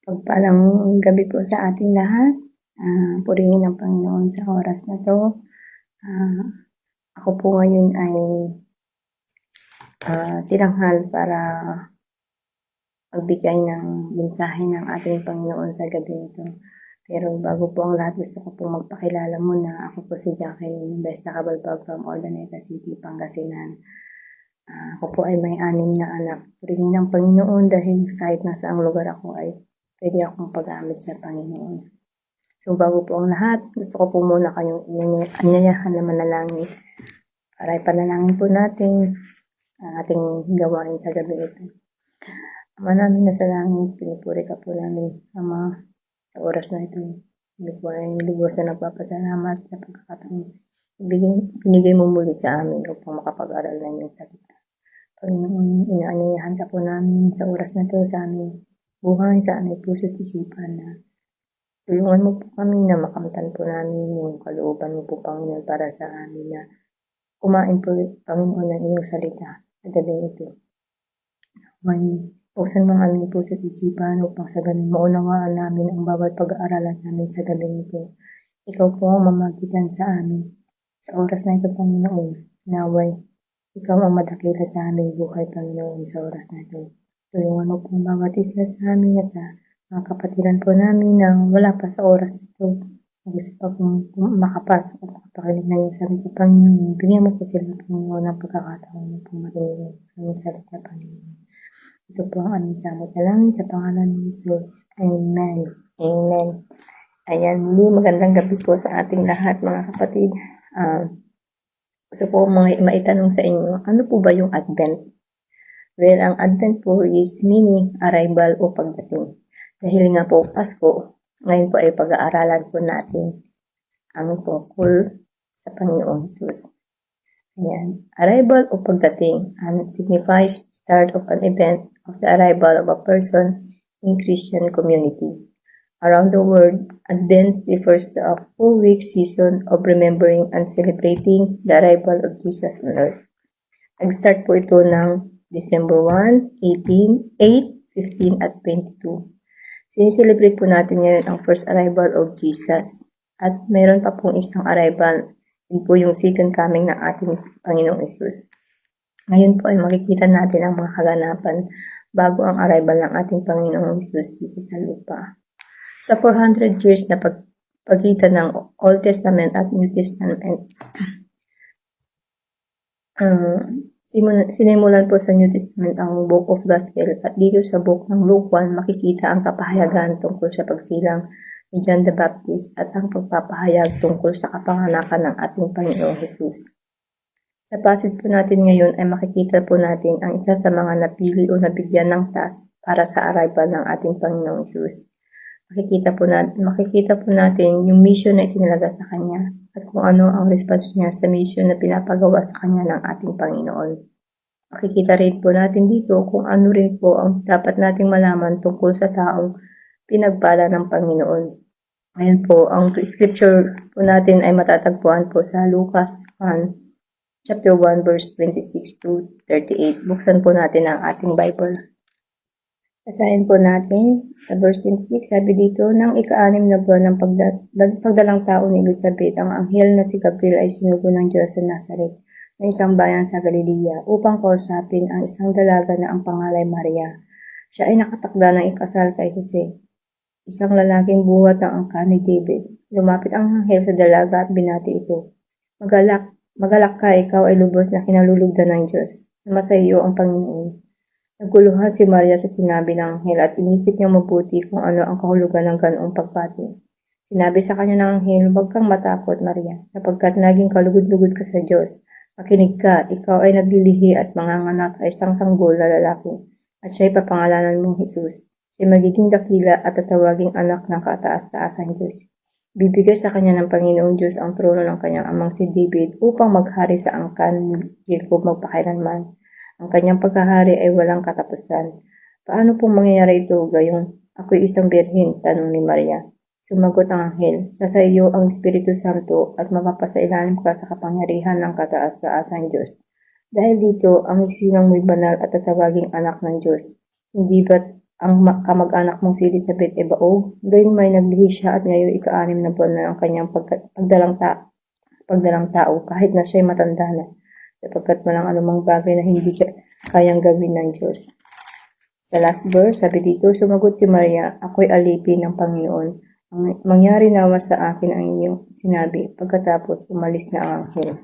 Pagpalang gabi po sa ating lahat. Purihin ang Panginoon sa oras na to. Ako po ngayon ay tinanghal para magbigay ng mensahe ng ating Panginoon sa gabi ito. Pero bago po ang lahat, gusto ko po magpakilala muna. Ako po si Jacqueline Besta Cabalbag from Ordaneta City, Pangasinan. Ako po ay may 6 na anak. Purihin ang Panginoon dahil kahit nasa ang lugar ako ay pwede akong pag-gamit sa Panginoon. So bago po ang lahat, gusto ko po muna kayong anyayahan na manalangin para ipanalangin po natin ang ating gawain sa gabi ito. Ama namin na sa langit, pinupuri ka po namin, Ama, sa oras na ito. Hindi po ay lubos na nagpapasalamat sa pagkakataon. Binigay mo muli sa amin upang makapag-aral ng iyong salita. Panginoon, inaanyayahan ka po namin sa oras na ito sa aming buhay, sa aming puso at isipan na tulungan mo po kami na makamtan po namin yung kalooban mo po, Panginoon, para sa amin na kumain po, Panginoon, ng iyong salita sa gabi ito. Buksan mo ang aming puso at isipan upang sa ganun maunawaan namin ang bawat pag-aaralan namin sa gabi ito. Ikaw po ang mamagitan sa amin. Sa oras na ito, Panginoon, naway, ikaw ang madakila sa aming buhay, Panginoon, sa oras na ito. Tulungan mo po ang bawat isa sa amin at sa mga kapatiran po namin na wala pa sa oras na ito. Gusto pa pong makapasok at makapakinig na yung salita, Panginoon. Bigyan mo po sila, Panginoon, ng pagkakataon mo pong marinig ang yung salita, Panginoon. Ito po ang aming samot na lang sa pangalan ni Jesus. Amen. Amen. Ayan, muli magandang gabi po sa ating lahat, mga kapatid. Gusto po maitanong sa inyo, ano po ba yung Advent? Well, ang Advent po is meaning arrival o pagdating. Dahil nga po Pasko, ngayon po ay pag-aaralan po natin ang tungkol sa Panginoong Jesus. Ayan, arrival o pagdating signifies start of an event of the arrival of a person in Christian community. Around the world, Advent refers to a full-week season of remembering and celebrating the arrival of Jesus on earth. Nag-start po ito ng December 1, 18, 8, 15 at 22. Sineselebrate po natin ngayon ang first arrival of Jesus. At meron pa pong isang arrival, yun po yung second coming ng ating Panginoong Jesus. Ngayon po ay makikita natin ang mga kaganapan bago ang arrival ng ating Panginoong Jesus dito sa lupa. Sa 400 years na pagitan ng Old Testament at New Testament, sinimulan po sa New Testament ang Book of Gospel at dito sa Book ng Luke 1 makikita ang kapahayagan tungkol sa pagsilang ni John the Baptist at ang pagpapahayag tungkol sa kapanganakan ng ating Panginoong Jesus. Sa passage po natin ngayon ay makikita po natin ang isa sa mga napili o nabigyan ng task para sa arrival ng ating Panginoong Jesus. Makikita po natin yung mission na itinalaga sa kanya at kung ano ang response niya sa mission na pinapagawa sa kanya ng ating Panginoon. Makikita rin po natin dito kung ano rin po ang dapat nating malaman tungkol sa taong pinagpala ng Panginoon. Ngayon po, ang scripture po natin ay matatagpuan po sa Lucas 1, chapter 1, verse 26 to 38. Buksan po natin ang ating Bible. Basahin po natin sa verse 26, sabi dito, nang ika-6 na buwan ng pagdalang tao ni Elizabeth, ang anghel na si Gabriel ay sinugo ng Diyos sa Nazareth, na isang bayan sa Galilea, upang kausapin ang isang dalaga na ang pangalay Maria. Siya ay nakatakda ng ikasal kay Jose, isang lalaking buhat ng angkan ni David. Lumapit ang anghel sa dalaga at binati ito. Magalak ka, ikaw ay lubos na kinalulugdan ng Diyos. Sumasa iyo ang Panginoon. Naguluhan si Maria sa sinabi ng anghel at inisip niyang mabuti kung ano ang kahulugan ng ganoong pagpati. Sinabi sa kanya ng anghel, huwag kang matakot, Maria, sapagkat naging kalugod-lugod ka sa Diyos. Makinig ka, ikaw ay naglilihi at manganganak sa isang sanggol na lalaki, at siya'y papangalanan mong Jesus. Siya'y magiging dakila at tatawaging anak ng kataas-taasang Diyos. Bibigay sa kanya ng Panginoong Diyos ang trono ng kanyang amang si David upang maghari sa angkan ni Jacob magpakailanman. Ang kanyang pagkahari ay walang katapusan. Paano pong mangyayari ito gayong ako'y isang birhen? Tanong ni Maria. Sumagot ang anghel, sa iyo ang Espiritu Santo at mapapasailalim ka sa kapangyarihan ng kataas-taasang Diyos. Dahil dito, ang isilang mo'y banal at tatawaging anak ng Diyos. Hindi ba't ang kamag-anak mong si Elizabeth e baog, gayon may naglihi siya at ngayon ika-6 na buwan na ang kanyang pagdalang tao kahit na siya'y matanda na, sapagkat walang anumang bagay na hindi kayang gawin ng Diyos. Sa last verse, sabi dito, sumagot si Maria, ako'y alipin ng Panginoon. Mangyari nawa sa akin ang inyong sinabi, pagkatapos umalis na ang anghel.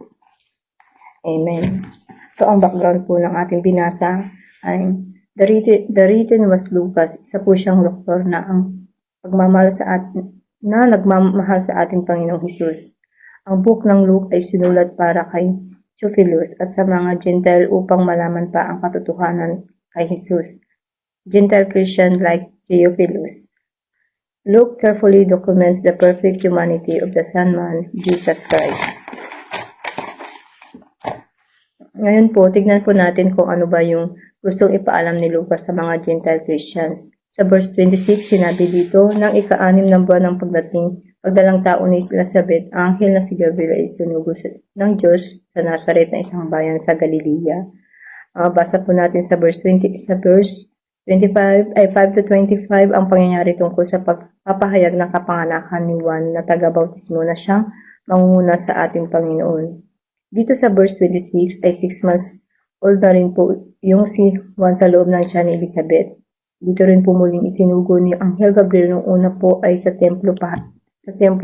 Amen. So, ang background po ng ating binasa ay the written was Lucas. Isa po siyang doktor na ang nagmamahal sa ating Panginoong Hesus. Ang book ng Luke ay sinulat para kay Theophilus at sa mga Gentile upang malaman pa ang katotohanan kay Hesus. Gentile Christian like Theophilus. Luke carefully documents the perfect humanity of the Son-Man, Jesus Christ. Ngayon po, tignan po natin kung ano ba yung gustong ipaalam ni Lucas sa mga Gentile Christians. Sa verse 26, sinabi dito, nang ika-6 ng buwan ng pagdalang tao ni Elizabeth, ang anghel na si Gabriel ay sinugo ng Diyos sa Nazaret na isang bayan sa Galilea. Basa po natin sa verse 5 to 25, ang pangyayari tungkol sa pagpapahayag ng kapanganakan ni Juan na taga-bautismo na siyang mangunguna sa ating Panginoon. Dito sa verse 26 ay 6 months old na rin po yung si Juan sa loob ng tiyan ni Elizabeth. Dito rin po muling isinugo ni Anghel Gabriel nung una po ay sa templo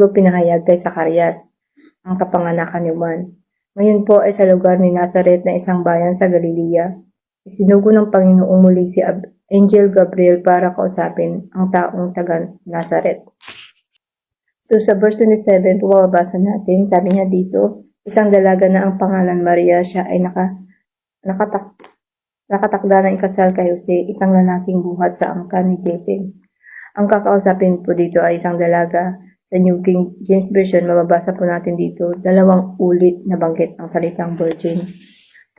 pinahayag kay Zacarias, ang kapanganakan ni Juan. Ngayon po ay sa lugar ni Nazaret na isang bayan sa Galilea. Isinugo ng Panginoong muli si Angel Gabriel para kausapin ang taong taga Nazaret. So sa verse 27, pababasa natin, sabi niya dito, isang dalaga na ang pangalan Maria, siya ay nakatakda ng ikasal kay Jose, isang lalaking buhat sa angkan ni Joseph. Ang kakausapin po dito ay isang dalaga. Sa New King James Version, mababasa po natin dito, 2 ulit na banggit ang salitang virgin.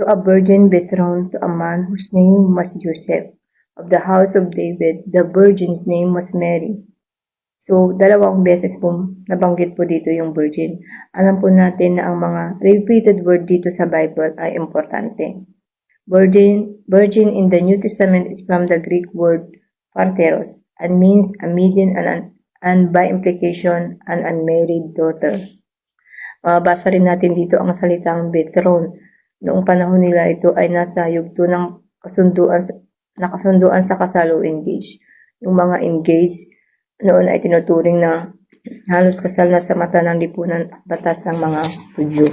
To a virgin betrothed to a man whose name was Joseph, of the house of David, the virgin's name was Mary. So, 2 beses po nabanggit po dito yung virgin. Alam po natin na ang mga repeated word dito sa Bible ay importante. Virgin in the New Testament is from the Greek word parteros and means a maiden and by implication an unmarried daughter. Mababasa rin natin dito ang salitang betrothed. Noong panahon nila ito ay nasa yugto ng kasunduan sa kasal o engage. Yung mga engaged noon ay tinuturing na halos kasal na sa mata ng lipunan at batas ng mga Hudyo.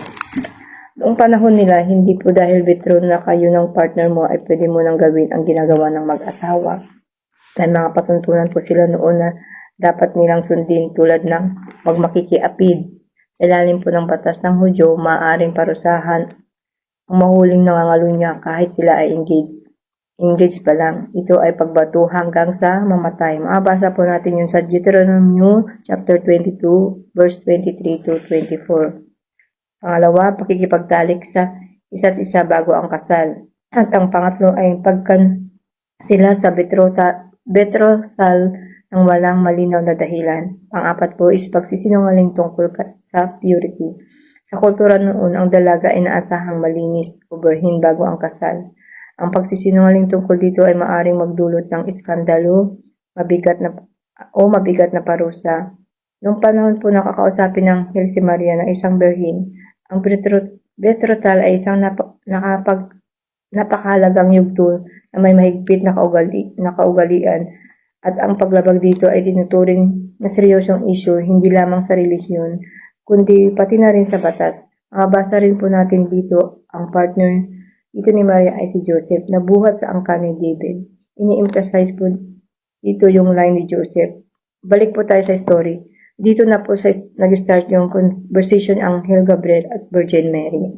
Noong panahon nila, hindi po dahil betrothed na kayo ng partner mo ay pwede mo nang gawin ang ginagawa ng mag-asawa. Dahil mga patuntunan po sila noon na dapat nilang sundin tulad ng magmakikiapid. Sa ilalim po ng batas ng Hudyo, maaaring parusahan ang mahuling nangangalunya kahit sila ay engaged pa lang. Ito ay pagbato hanggang sa mamatay. Mabasa po natin yun sa Deuteronomy chapter 22, verse 23 to 24. Pangalawa, pakikipagtalik sa isa't isa bago ang kasal. At ang pangatlo ay pagkan sila sa betrothal ng walang malinaw na dahilan. Pang-apat po is pagsisinungaling tungkol sa purity. Sa kultura noon, ang dalaga ay naasahang malinis o birhin bago ang kasal. Ang pagsisinungaling tungkol dito ay maaaring magdulot ng iskandalo, mabigat na parusa. Noong panahon po nakakausapin ng anghel si Maria na isang birhin, ang betrothal ay isang napakahalagang yugto na may mahigpit na kaugalian at ang paglabag dito ay tinuturing na seryosong issue hindi lamang sa relihiyon kundi pati na rin sa batas. Mabasa rin po natin dito ang partner dito ni Maria ay si Joseph na buhat sa angkan ni David. Ini-emphasize po dito yung line ni Joseph. Balik po tayo sa story. Dito na po nag-start yung conversation ang Anghel Gabriel at Virgin Mary.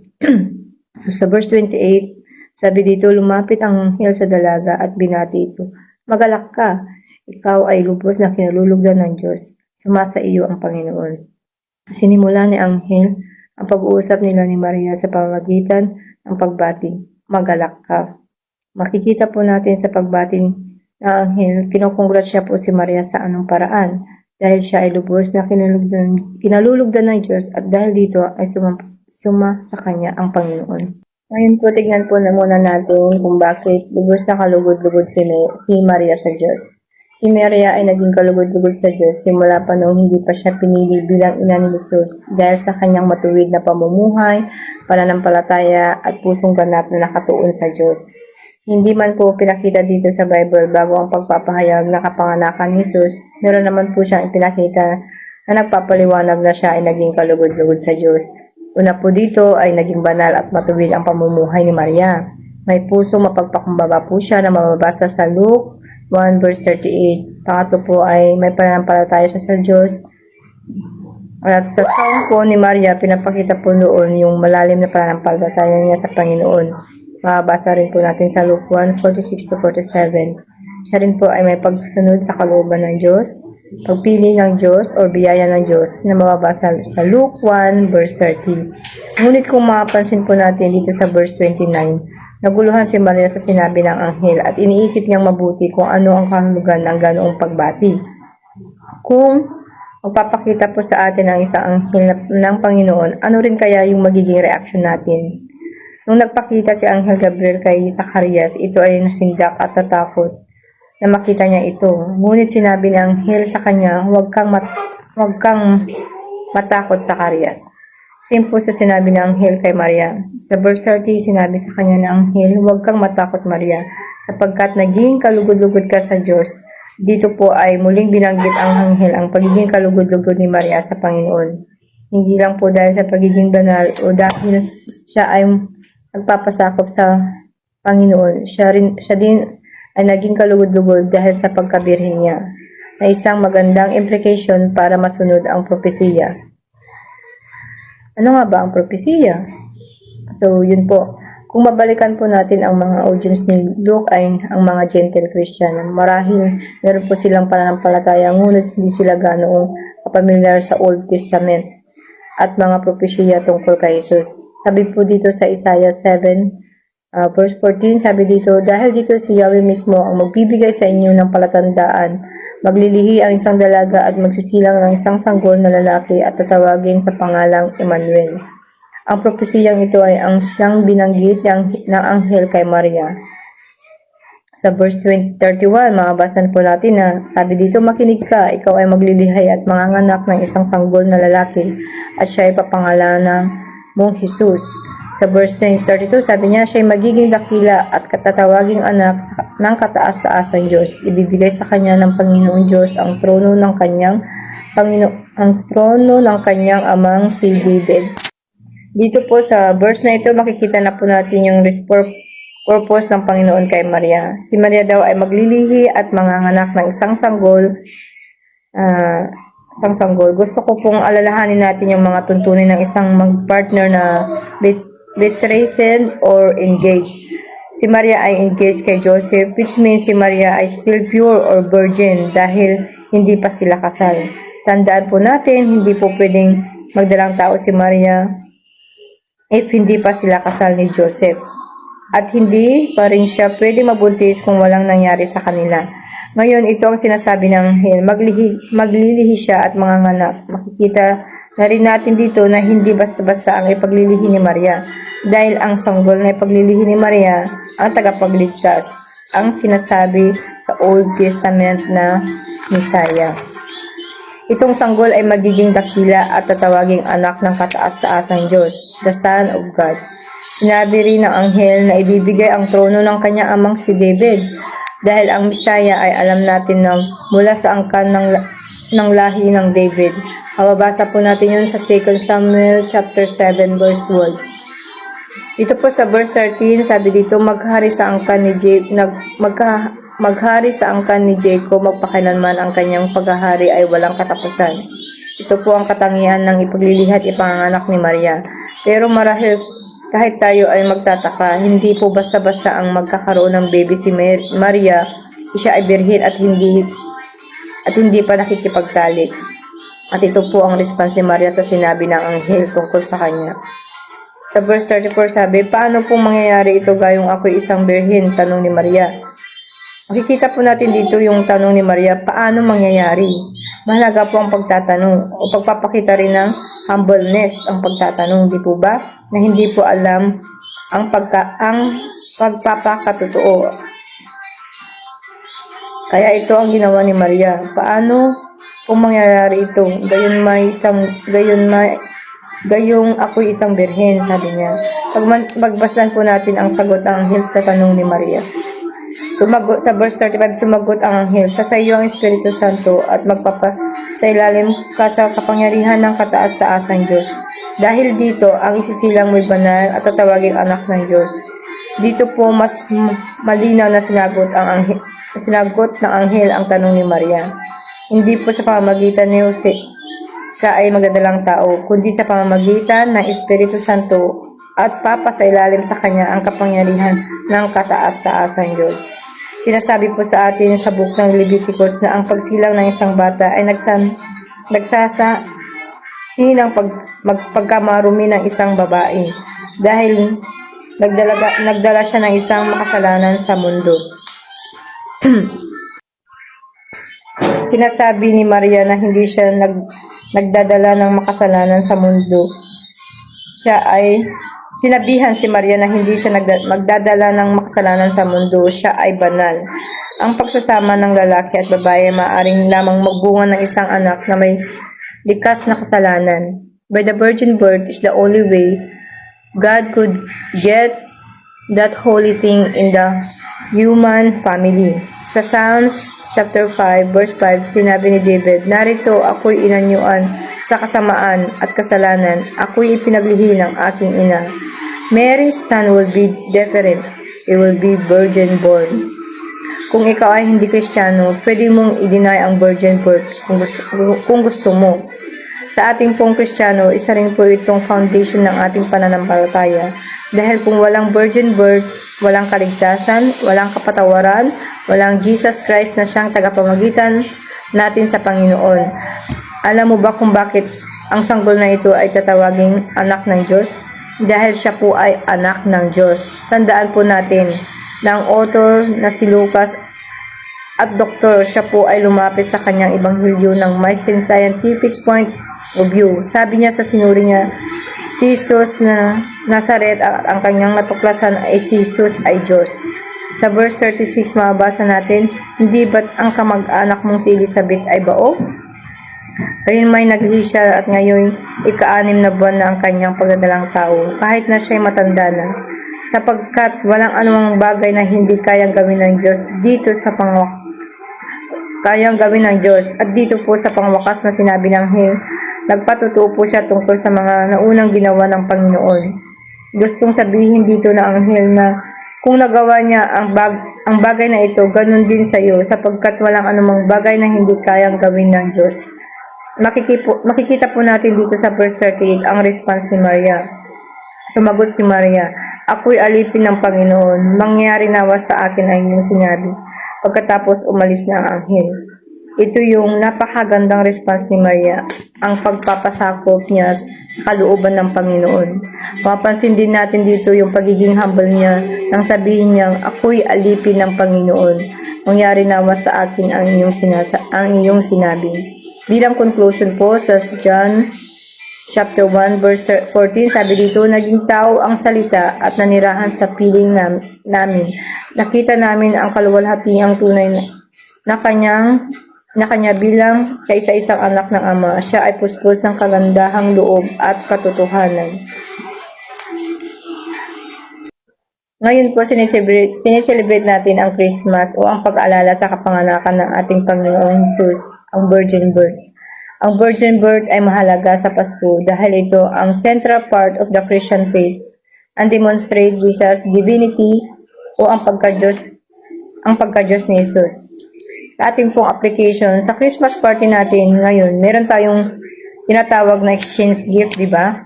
So sa verse 28, sabi dito, lumapit ang anghel sa dalaga at binati ito. Magalak ka, ikaw ay lubos na kinalulugdan ng Diyos. Sumasa iyo ang Panginoon. Sinimula ni anghel ang pag-uusap nila ni Maria sa pamamagitan ng pagbati. Magalak ka. Makikita po natin sa pagbati ng anghel, kinukongrat siya po si Maria sa anong paraan. Dahil siya ay lubos na kinalulugdan ng Diyos at dahil dito ay suma sa kanya ang Panginoon. Ngayon po, tignan po na muna natin kung bakit lubos na kalugod-lugod si Maria sa Diyos. Si Maria ay naging kalugod-lugod sa Diyos simula pa noong hindi pa siya pinili bilang ina ni Jesus dahil sa kanyang matuwid na pamumuhay, pananampalataya at pusong ganap na nakatuon sa Diyos. Hindi man po pinakita dito sa Bible bago ang pagpapahayag na kapanganakan ni Jesus, meron naman po siyang ipinakita na nagpapaliwanag na siya ay naging kalugod-lugod sa Diyos. Una po dito ay naging banal at matuwid ang pamumuhay ni Maria. May puso mapagpakumbaba po siya na mababasa sa Luke 1 verse 38. Pangatlo po ay may pananampalataya siya sa Diyos. At sa taong po ni Maria, pinapakita po noon yung malalim na pananampalataya niya sa Panginoon. Mababasa rin po natin sa Luke 1:46-47. Siya rin po ay may pagsunod sa kalooban ng Diyos, pagpili ng Diyos o biyaya ng Diyos na mababasa sa Luke 1 verse 30. Ngunit kung mapapansin po natin dito sa verse 29, naguluhan si Maria sa sinabi ng anghel at iniisip niyang mabuti kung ano ang kahulugan ng ganoong pagbati. Kung magpapakita po sa atin ang isang anghel ng Panginoon, ano rin kaya yung magiging reaksyon natin? Nung nagpakita si Anghel Gabriel kay Zacarias, ito ay nasindak at natakot na makita niya ito. Ngunit sinabi ng anghel sa kanya, huwag kang matakot, Zacarias. Same po sa sinabi ng anghel kay Maria. Sa verse 30, sinabi sa kanya ng anghel, huwag kang matakot, Maria, sapagkat naging kalugod-lugod ka sa Diyos. Dito po ay muling binanggit ang anghel ang pagiging kalugod-lugod ni Maria sa Panginoon. Hindi lang po dahil sa pagiging banal o dahil siya ay nagpapasakop sa Panginoon. Siya din ay naging kalugod-lugod dahil sa pagkabirhen niya, na isang magandang implication para masunod ang propesiya. Ano nga ba ang propesiya? So, yun po. Kung mabalikan po natin ang mga audience ni Luke ay ang mga gentle Christian. Marahil meron po silang pananampalataya, ngunit hindi sila ganoong kapamilyar sa Old Testament at mga propesiya tungkol kay Jesus. Sabi po dito sa Isaiah 7, verse 14, sabi dito, dahil dito si Yahweh mismo ang magbibigay sa inyo ng palatandaan, maglilihi ang isang dalaga at magsisilang ng isang sanggol na lalaki at tatawagin sa pangalang Emmanuel. Ang propesiyang ito ay ang siyang binanggit ng anghel kay Maria. Sa verse 31, mababasan po natin na sabi dito, makinig ka, ikaw ay maglilihay at manganganak ng isang sanggol na lalaki at siya ay papangalanan mong Jesus. Sa verse 32, sabi niya, siya ay magiging dakila at katatawaging anak ng kataas-taasang Diyos. Ibibigay sa kanya ng Panginoong Diyos ang trono ng kanyang amang si David. Dito po sa verse na ito, makikita na po natin yung purpose ng Panginoon kay Maria. Si Maria daw ay maglilihi at manganganak ng isang sanggol. Gusto ko pong alalahanin natin yung mga tuntunin ng isang mag-partner na betrothed or engaged. Si Maria ay engaged kay Joseph, which means si Maria ay still pure or virgin dahil hindi pa sila kasal. Tandaan po natin, hindi po pwedeng magdalang tao si Maria if hindi pa sila kasal ni Joseph. At hindi pa rin siya pwede mabuntis kung walang nangyari sa kanila. Ngayon, ito ang sinasabi ng anghel, maglilihi siya at manganganak. Makikita na rin natin dito na hindi basta-basta ang ipaglilihi ni Maria. Dahil ang sanggol na ipaglilihi ni Maria, ang tagapagligtas, ang sinasabi sa Old Testament na Messiah. Itong sanggol ay magiging dakila at tatawaging anak ng kataas-taasang Diyos, the Son of God. Sinabi rin ng anghel na ibibigay ang trono ng kanyang amang si David. Dahil ang Messiah ay alam natin na mula sa angkan ng lahi ng David. Mababasa po natin yun sa 2 Samuel chapter 7 verse 12. Ito po sa verse 13, sabi dito, maghari sa angkan ni Jacob, magpakailanman ang kanyang paghahari ay walang katapusan. Ito po ang katangian ng ipaglilihat ipanganak ni Maria. Pero marahil kahit tayo ay magtataka, hindi po basta-basta ang magkakaroon ng baby si Maria, siya ay birhin at hindi pa nakikipagtalik. At ito po ang response ni Maria sa sinabi ng anghel tungkol sa kanya. Sa verse 34 sabi, paano pong mangyayari ito gayong ako'y isang birhin? Tanong ni Maria. Makikita po natin dito yung tanong ni Maria, paano mangyayari? Mahalaga po ang pagtatanong o pagpapakita rin ng humbleness ang pagtatanong, di po ba? Na hindi po alam ang pagpapakatotoo. Kaya ito ang ginawa ni Maria. Paano kung mangyayari ito? Gayong ako'y isang birhen, sabi niya. Magbasdan po natin ang sagot ng anghel sa tanong ni Maria. Sumagot, sa verse 35, sumagot ang anghel, sa iyo ang Espiritu Santo at sa ilalim ka sa kapangyarihan ng kataas-taasang Diyos. Dahil dito, ang isisilang may banal at tatawaging anak ng Diyos. Dito po mas malinaw na sinagot ng anghel ang tanong ni Maria. Hindi po sa pamamagitan ni Jose siya ay magdadalang tao, kundi sa pamamagitan ng Espiritu Santo at papasailalim sa kanya ang kapangyarihan ng kataas-taasang Diyos. Sinasabi po sa atin sa book ng Leviticus na ang pagsilang ng isang bata ay nagsasahi ng pagkamarumi ng isang babae dahil nagdala siya ng isang makasalanan sa mundo. Sinasabi ni Maria na hindi siya nagdadala ng makasalanan sa mundo. Sinabihan si Maria na hindi siya magdadala ng makasalanan sa mundo, siya ay banal. Ang pagsasama ng lalaki at babae maaaring lamang magbunga ng isang anak na may likas na kasalanan. By the virgin birth is the only way God could get that holy thing in the human family. Sa Psalms chapter 5, verse 5, sinabi ni David, narito ako'y inanyuan sa kasamaan at kasalanan, ako'y ipinaglihi ng aking ina. Mary's son will be different. He will be virgin born. Kung ikaw ay hindi Kristiyano, pwede mong i-deny ang virgin birth kung gusto mo. Sa ating pong Kristiyano, isa rin po itong foundation ng ating pananampalataya. Dahil kung walang virgin birth, walang kaligtasan, walang kapatawaran, walang Jesus Christ na siyang tagapamagitan natin sa Panginoon. Alam mo ba kung bakit ang sanggol na ito ay tatawaging anak ng Diyos? Dahil siya po ay anak ng Diyos. Tandaan po natin na ang author na si Lucas at doktor, siya po ay lumapit sa kanyang ebanghelyo ng may scientific point of view. Sabi niya sa sinuri niya, si Jesus na Nazaret at ang kanyang natuklasan ay si Jesus ay Diyos. Sa verse 36 mababasa natin, hindi ba't ang kamag-anak mong si Elizabeth ay bao? Ayun may naglihi siya at ngayon ika-6 na buwan na ang kanyang pagdadalang tao, kahit na siya'y matanda na, sapagkat walang anumang bagay na hindi kayang gawin ng Diyos at dito po sa pangwakas na sinabi ng anghel, nagpatutuo po siya tungkol sa mga naunang ginawa ng Panginoon. Gustong sabihin dito ng anghel na kung nagawa niya ang bagay na ito, ganun din sa iyo, sapagkat walang anumang bagay na hindi kayang gawin ng Diyos. Makikita po natin dito sa verse 38 ang response ni Maria. Sumagot si Maria, ako'y alipin ng Panginoon, mangyari nawa sa akin ang iyong sinabi. Pagkatapos umalis na ang anghel. Ito yung napakagandang response ni Maria, ang pagpapasakop niya sa kalooban ng Panginoon. Mapansin din natin dito yung pagiging humble niya nang sabihin niyang, ako'y alipin ng Panginoon, mangyari nawa sa akin ang iyong sinabi. Bilang conclusion po sa John chapter 1 verse 14, sabi dito, naging tao ang salita at nanirahan sa piling namin. Nakita namin ang kaluwalhatiang tunay na kanya bilang kaisa-isang anak ng Ama. Siya ay puspos ng kagandahang loob at katotohanan. Ngayon po, sineselebrate natin ang Christmas o ang pag-aalala sa kapanganakan ng ating Panginoong Jesus, ang Virgin Birth. Ang Virgin Birth ay mahalaga sa Pasko dahil ito ang central part of the Christian faith and demonstrate Jesus' divinity o ang pagka-Diyos ni Jesus. Sa ating pong application, sa Christmas party natin ngayon, meron tayong tinatawag na exchange gift, di ba?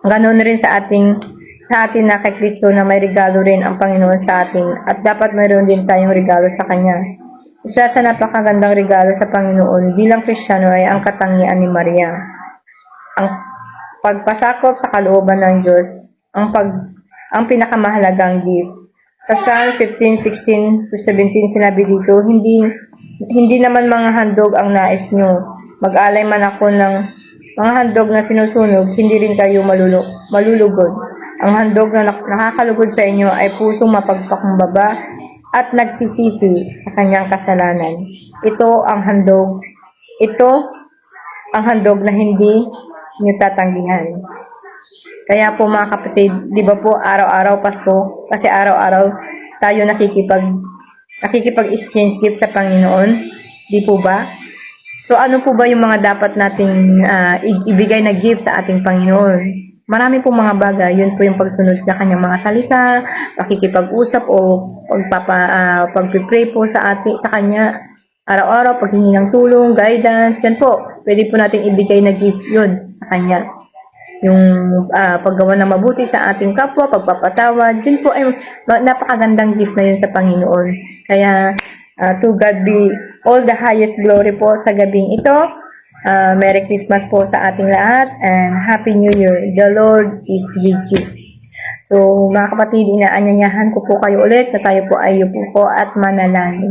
Ganoon rin sa atin na kay Kristo na may regalo rin ang Panginoon sa atin at dapat mayroon din tayong regalo sa Kanya. Isa sa napakagandang regalo sa Panginoon bilang Kristiyano ay ang katangian ni Maria. Ang pagpasakop sa kalooban ng Diyos, ang pinakamahalagang gift. Sa Psalm 15:16-17 sinabi dito, hindi naman mga handog ang nais nyo. Mag-alay man ako ng mga handog na sinusunog, hindi rin kayo malulugod. Ang handog na nakakalugod sa inyo ay pusong mapagpakumbaba at nagsisisi sa kanyang kasalanan. Ito ang handog. Ito ang handog na hindi niyo tatanggihan. Kaya po mga kapatid, di ba po araw-araw Pasko? Kasi araw-araw tayo nakikipag-exchange gift sa Panginoon. Di po ba? So ano po ba yung mga dapat nating ibigay na gift sa ating Panginoon? Marami pong mga bagay, yun po yung pagsunod sa kanyang mga salita, pakikipag-usap o pagpipray po sa kanya araw-araw, paghingi ng tulong, guidance, yan po. Pwede po natin ibigay na gift yun sa kanya. Yung paggawa ng mabuti sa ating kapwa, pagpapatawad, yun po ay napakagandang gift na yun sa Panginoon. Kaya to God be all the highest glory po sa gabing ito. Merry Christmas po sa ating lahat and Happy New Year. The Lord is with you. So mga kapatid, inaanyayahan ko po kayo ulit na tayo po ay yupo po at manalangin.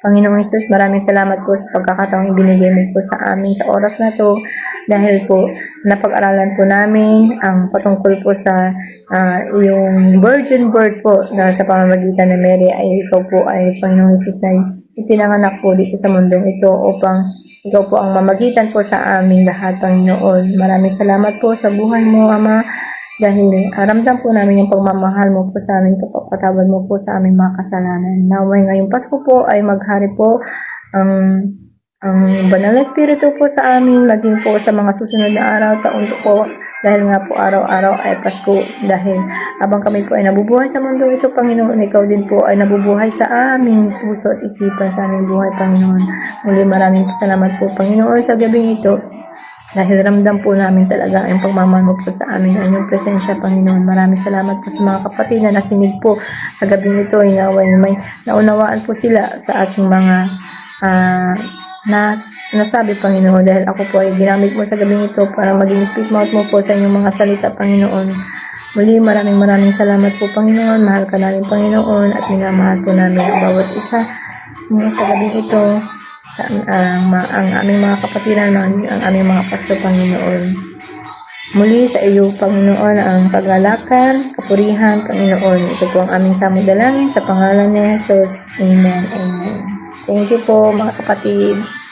Panginoong Hesus, maraming salamat po sa pagkakataong ibinigay mo po sa amin sa oras na to dahil po napag-aralan po namin ang patungkol po sa yung virgin birth po na sa pamamagitan ng Mary ay ikaw po ay Panginoong Hesus na ipinanganak po dito sa mundong ito upang ikaw po ang mamagitan po sa aming lahat, Panginoon. Maraming salamat po sa buhay mo, Ama, dahil ramdam po namin yung pagmamahal mo po sa amin, kapatawad mo po sa aming mga kasalanan. Naway ngayong Pasko po ay maghari po ang banal na Espiritu po sa amin, maging po sa mga susunod na araw, taon po, dahil nga po araw-araw ay Pasko. Dahil habang kami po ay nabubuhay sa mundo ito, Panginoon, ikaw din po ay nabubuhay sa aming puso at isipan sa aming buhay, Panginoon. Muli maraming salamat po, Panginoon, sa gabing ito. Dahil ramdam po namin talaga ang pagmamahal mo po sa amin ang inyong presensya, Panginoon. Maraming salamat po sa mga kapatid na nakinig po sa gabing ito. Inaway may naunawaan po sila sa aking mga nasabi, Panginoon, dahil ako po ay ginamit mo sa gabing ito para maging speak mouth mo po sa inyong mga salita, Panginoon. Muli, maraming salamat po, Panginoon. Mahal ka namin, Panginoon, at minamahal po namin ang bawat isa sa gabing ito, ang aming mga kapatiran, ang aming mga pastor, Panginoon. Muli sa iyo, Panginoon, ang paglalakan, kapurihan, Panginoon. Ito po ang aming samudalangin sa pangalan ni Jesus. Amen. Amen. Thank you po, mga kapatid.